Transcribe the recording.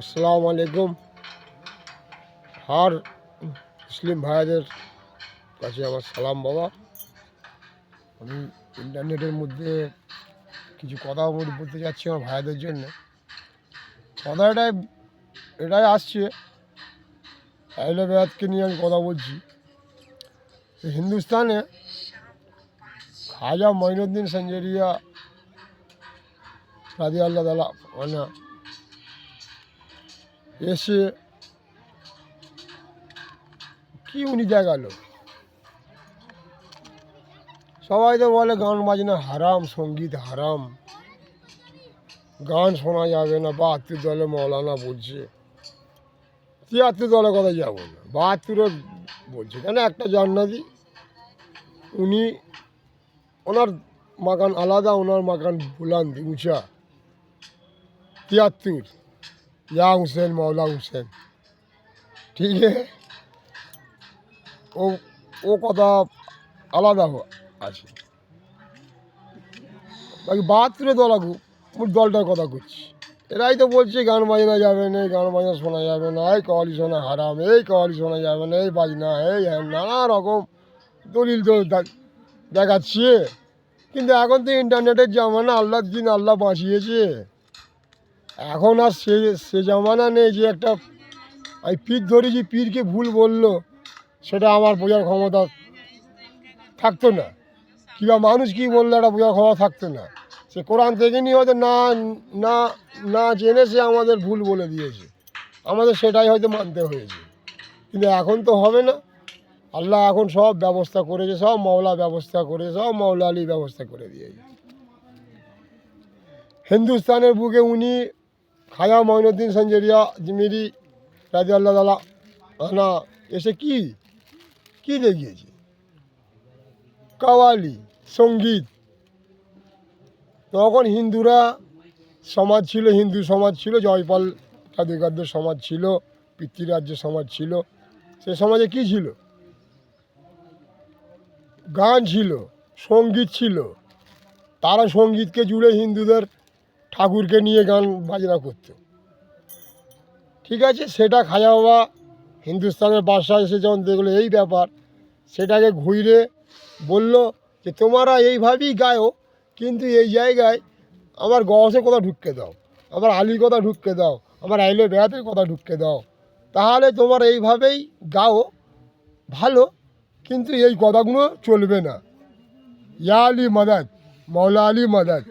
আসসালামু আলাইকুম। আর মুসলিম ভাইদের কাছে আমার সালাম। বাবা, আমি ইন্টারনেটের মধ্যে কিছু কথা বলতে যাচ্ছি আমার ভাইদের জন্য। কথা এটাই আসছে, আহলে বেয়াতকে নিয়ে আমি কথা বলছি। হিন্দুস্তানে খাজা মঈনুদ্দিন সঞ্জরিয়া রাদিয়াল্লাহু তাআলা আনহু এসে কি উনি দেখালো। সবাই তো বলে গান বাজনা হারাম, সঙ্গীত হারাম, গান শোনা যাবে না। ৭২ দলে মৌলানা বলছে, ৭৩ দলের কথা যাবো না, ৭২ বলছে কেন? একটা জান্নাতি, উনি ওনার মাকান আলাদা, ওনার মাকান বুলান্দি উঁচা। ৭৩ ইয়া হুসেন মৌলা হুসেন, ঠিক ও ও কথা আলাদা আছে। বাকি ৭২ দল দলটার কথা করছি। এরাই তো বলছে গান বাজনা যাবে না, গান বাজনা শোনা যাবে না, এই কওয়ালি শোনা হারাম, এই কওয়ালি শোনা যাবে না, এই বাজনা, এই নানা রকম দলিল তো দেখাচ্ছে। কিন্তু এখন তো ইন্টারনেটের জামানা, আল্লাহর দিন আল্লাহ বাঁচিয়েছে। এখন আর সে জামানা নেই যে একটা আমি পীর ধরেছি, পীরকে ভুল বললো, সেটা আমার বোঝার ক্ষমতা থাকতো না, কিংবা মানুষ কী বললো একটা বোঝার ক্ষমতা থাকতো না। সে কোরআন থেকে নিয়ে হয়তো না না না জেনে সে আমাদের ভুল বলে দিয়েছে, আমাদের সেটাই হয়তো মানতে হয়েছে। কিন্তু এখন তো হবে না। আল্লাহ এখন সব ব্যবস্থা করেছে, সব মওলা ব্যবস্থা করেছে, সব মওলা আলী ব্যবস্থা করে দিয়েছে। হিন্দুস্তানের বুকে উনি খাজা মঈনুদ্দিন সঞ্জরিয়া আজমিরি রাদিয়াল্লাহু তাআলা আনহু এসে কি দেখিয়েছে? কাওয়ালি, সঙ্গীত। তখন হিন্দুরা সমাজ ছিল, হিন্দু সমাজ ছিল, জয়পাল জাদুঘরদের সমাজ ছিল, পিতৃরাজ্য সমাজ ছিল। সে সমাজে কি ছিল? গান ছিল, সঙ্গীত ছিল। তারা সঙ্গীতকে জুড়ে হিন্দুদের ঠাকুরকে নিয়ে গান বাজনা করত, ঠিক আছে। সেটা খাজা বাবা হিন্দুস্তানের বাদশাহ এসে যখন দেখলো এই ব্যাপার, সেটাকে ঘুরে বলল যে তোমরা এইভাবেই গায়ো, কিন্তু এই জায়গায় আমার গসের কথা ঢুককে দাও, আমার আলীর কথা ঢুককে দাও, আমার আহলে বেয়াতের কথা ঢুককে দাও, তাহলে তোমার এইভাবেই গাও ভালো, কিন্তু এই কথাগুলো চলবে না। ইয়া আলী মাদাদ, মৌলা আলী মাদাদ।